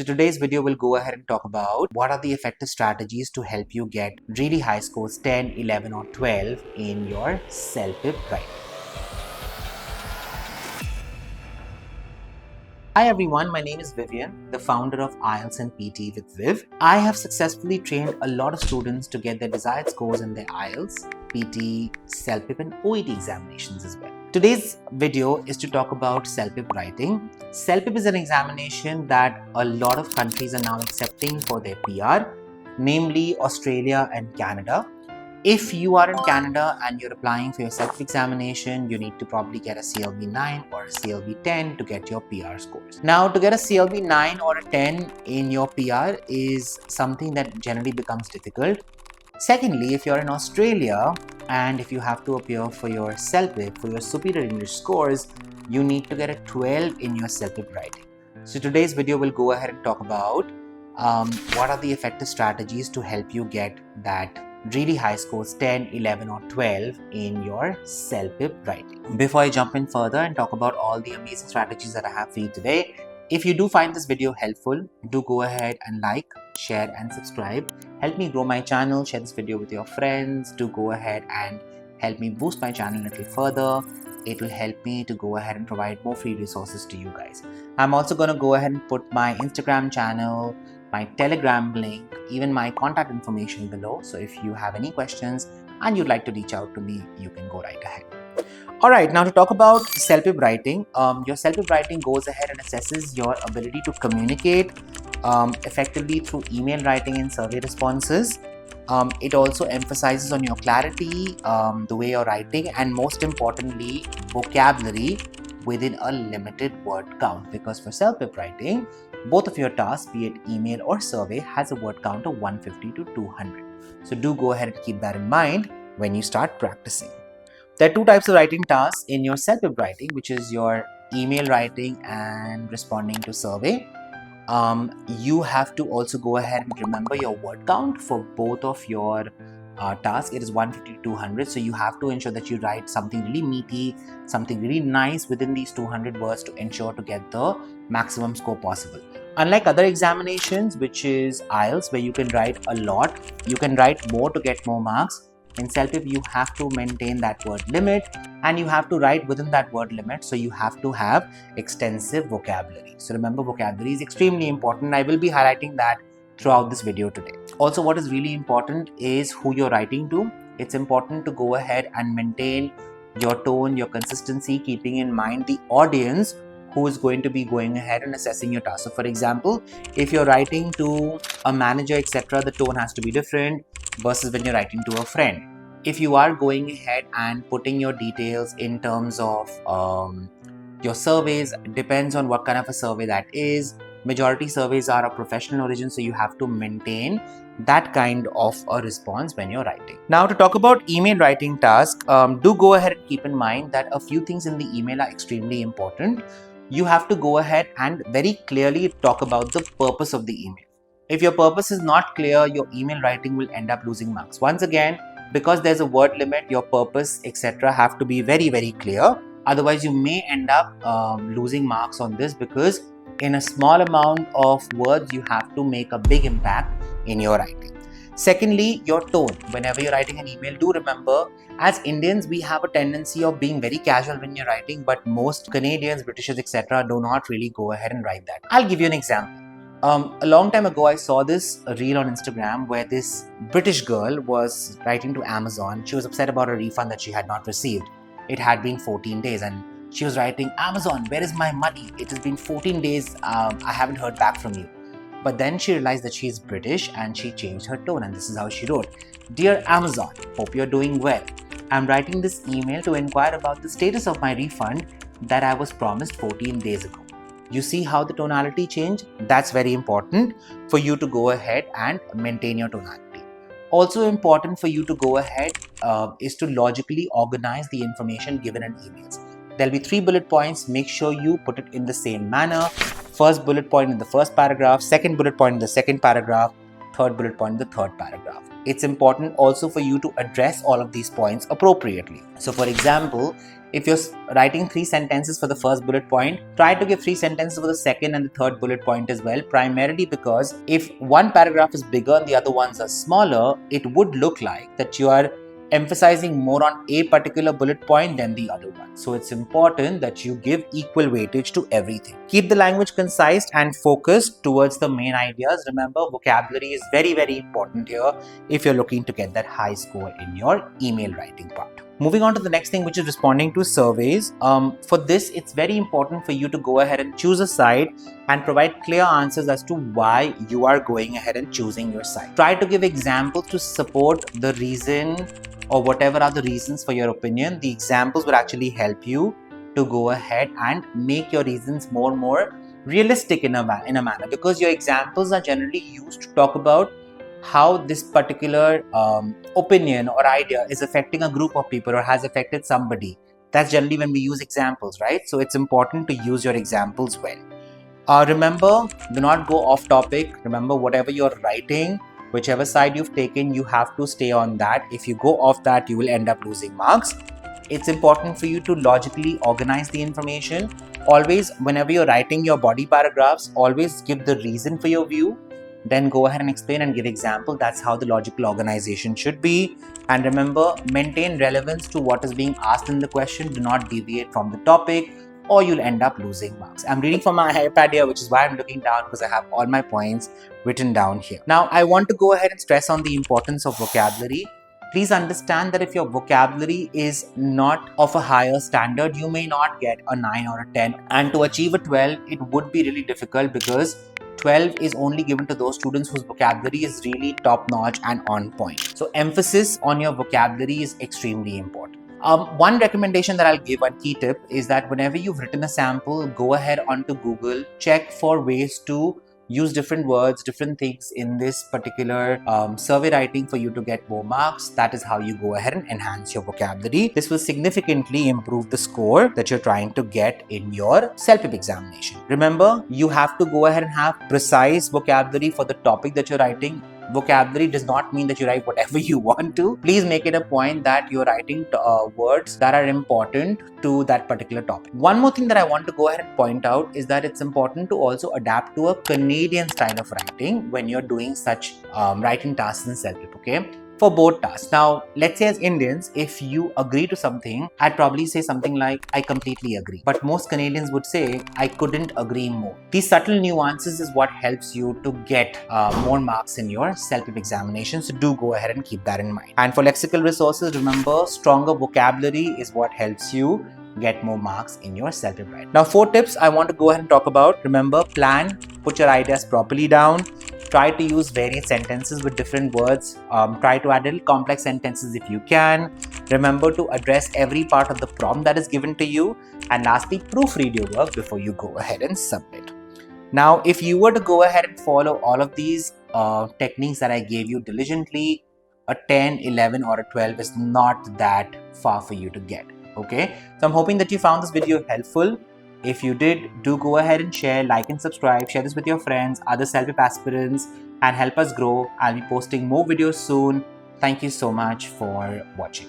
So today's video will go ahead and talk about what are the effective strategies to help you get really high scores 10, 11 or 12 in your CELPIP writing. Hi everyone, my name is Vivian, the founder of IELTS and PT with Viv. I have successfully trained a lot of students to get their desired scores in their IELTS, PT, CELPIP and OET examinations as well. Today's video is to talk about CELPIP writing. CELPIP is an examination that a lot of countries are now accepting for their PR, namely Australia and Canada. If you are in Canada and you're applying for your CELPIP examination, you need to probably get a CLB 9 or a CLB 10 to get your PR scores. Now, to get a CLB 9 or a 10 in your PR is something that generally becomes difficult. Secondly, if you're in Australia and if you have to appear for your CELPIP, for your superior English scores, you need to get a 12 in your CELPIP writing. So today's video will go ahead and talk about what are the effective strategies to help you get that really high scores 10, 11 or 12 in your CELPIP writing. Before I jump in further and talk about all the amazing strategies that I have for you today, if you do find this video helpful, do go ahead and like, share and subscribe. Help me grow my channel, share this video with your friends. Do go ahead and help me boost my channel a little further. It will help me to go ahead and provide more free resources to you guys. I'm also going to go ahead and put my Instagram channel, my Telegram link, even my contact information below. So if you have any questions and you'd like to reach out to me, you can go right ahead. Alright, now to talk about CELPIP writing. Your CELPIP writing goes ahead and assesses your ability to communicate effectively through email writing and survey responses. It also emphasizes on your clarity, the way you're writing, and most importantly, vocabulary within a limited word count. Because for CELPIP writing, both of your tasks, be it email or survey, has a word count of 150 to 200. So do go ahead and keep that in mind when you start practicing. There are two types of writing tasks in your CELPIP writing, which is your email writing and responding to survey. You have to also go ahead and remember your word count for both of your tasks. It is 150 to 200, so you have to ensure that you write something really meaty, something really nice within these 200 words to ensure to get the maximum score possible. Unlike other examinations, which is IELTS, where you can write a lot, you can write more to get more marks. In CELPIP, you have to maintain that word limit and you have to write within that word limit. So you have to have extensive vocabulary. So remember, vocabulary is extremely important. I will be highlighting that throughout this video today. Also, what is really important is who you're writing to. It's important to go ahead and maintain your tone, your consistency, keeping in mind the audience who is going to be going ahead and assessing your task. So for example, if you're writing to a manager, etc., the tone has to be different versus when you're writing to a friend. If you are going ahead and putting your details in terms of your surveys, depends on what kind of a survey that is. Majority surveys are of professional origin, so you have to maintain that kind of a response when you're writing. Now to talk about email writing task, do go ahead and keep in mind that a few things in the email are extremely important. You have to go ahead and very clearly talk about the purpose of the email. If your purpose is not clear, your email writing will end up losing marks. Once again, because there's a word limit, your purpose, etc. have to be very, very clear. Otherwise, you may end up losing marks on this, because in a small amount of words, you have to make a big impact in your writing. Secondly, your tone. Whenever you're writing an email, do remember, as Indians, we have a tendency of being very casual when you're writing, but most Canadians, Britishers, etc. do not really go ahead and write that. I'll give you an example. A long time ago, I saw this reel on Instagram where this British girl was writing to Amazon. She was upset about a refund that she had not received. It had been 14 days and she was writing, "Amazon, where is my money? It has been 14 days. I haven't heard back from you." But then she realized that she is British and she changed her tone, and this is how she wrote, "Dear Amazon, hope you're doing well. I'm writing this email to inquire about the status of my refund that I was promised 14 days ago." You see how the tonality changed? That's very important for you to go ahead and maintain your tonality. Also important for you to go ahead is to logically organize the information given in emails. There'll be 3 bullet points. Make sure you put it in the same manner. First bullet point in the first paragraph, second bullet point in the second paragraph, third bullet point in the third paragraph. It's important also for you to address all of these points appropriately. So for example, if you're writing 3 sentences for the first bullet point, try to give 3 sentences for the second and the third bullet point as well, primarily because if one paragraph is bigger and the other ones are smaller, it would look like that you are emphasizing more on a particular bullet point than the other one. So it's important that you give equal weightage to everything. Keep the language concise and focused towards the main ideas. Remember, vocabulary is very, very important here if you're looking to get that high score in your email writing part. Moving on to the next thing, which is responding to surveys. For this, it's very important for you to go ahead and choose a side and provide clear answers as to why you are going ahead and choosing your side. Try to give examples to support the reason or whatever are the reasons for your opinion. The examples will actually help you to go ahead and make your reasons more realistic in a manner, because your examples are generally used to talk about how this particular opinion or idea is affecting a group of people or has affected somebody. That's generally when we use examples, right? So it's important to use your examples well. Remember, do not go off topic. Remember, whatever you're writing, whichever side you've taken, you have to stay on that. If you go off that, you will end up losing marks. It's important for you to logically organize the information. Always, whenever you're writing your body paragraphs, always give the reason for your view. Then go ahead and explain and give example. That's how the logical organization should be. And remember, maintain relevance to what is being asked in the question. Do not deviate from the topic, or you'll end up losing marks. I'm reading from my iPad here, which is why I'm looking down, because I have all my points written down here. Now, I want to go ahead and stress on the importance of vocabulary. Please understand that if your vocabulary is not of a higher standard, you may not get a 9 or a 10. And to achieve a 12, it would be really difficult, because 12 is only given to those students whose vocabulary is really top-notch and on point. So emphasis on your vocabulary is extremely important. One recommendation that I'll give, one key tip, is that whenever you've written a sample, go ahead onto Google, check for ways to use different words, different things in this particular survey writing for you to get more marks. That is how you go ahead and enhance your vocabulary. This will significantly improve the score that you're trying to get in your CELPIP examination. Remember, you have to go ahead and have precise vocabulary for the topic that you're writing. Vocabulary does not mean that you write whatever you want to. Please make it a point that you're writing words that are important to that particular topic. One more thing that I want to go ahead and point out is that it's important to also adapt to a Canadian style of writing when you're doing such writing tasks in CELPIP, okay? For both tasks. Now, let's say as Indians, if you agree to something, I'd probably say something like, I completely agree. But most Canadians would say, I couldn't agree more. These subtle nuances is what helps you to get more marks in your CELPIP examination. So do go ahead and keep that in mind. And for lexical resources, remember, stronger vocabulary is what helps you get more marks in your CELPIP writing. Now, 4 tips I want to go ahead and talk about. Remember, plan, put your ideas properly down. Try to use various sentences with different words. Try to add little complex sentences if you can. Remember to address every part of the prompt that is given to you. And lastly, proofread your work before you go ahead and submit. Now, if you were to go ahead and follow all of these techniques that I gave you diligently, a 10, 11 or a 12 is not that far for you to get. Okay, so I'm hoping that you found this video helpful. If you did, do go ahead and share, like and subscribe, share this with your friends, other CELPIP aspirants, and help us grow. I'll be posting more videos soon. Thank you so much for watching.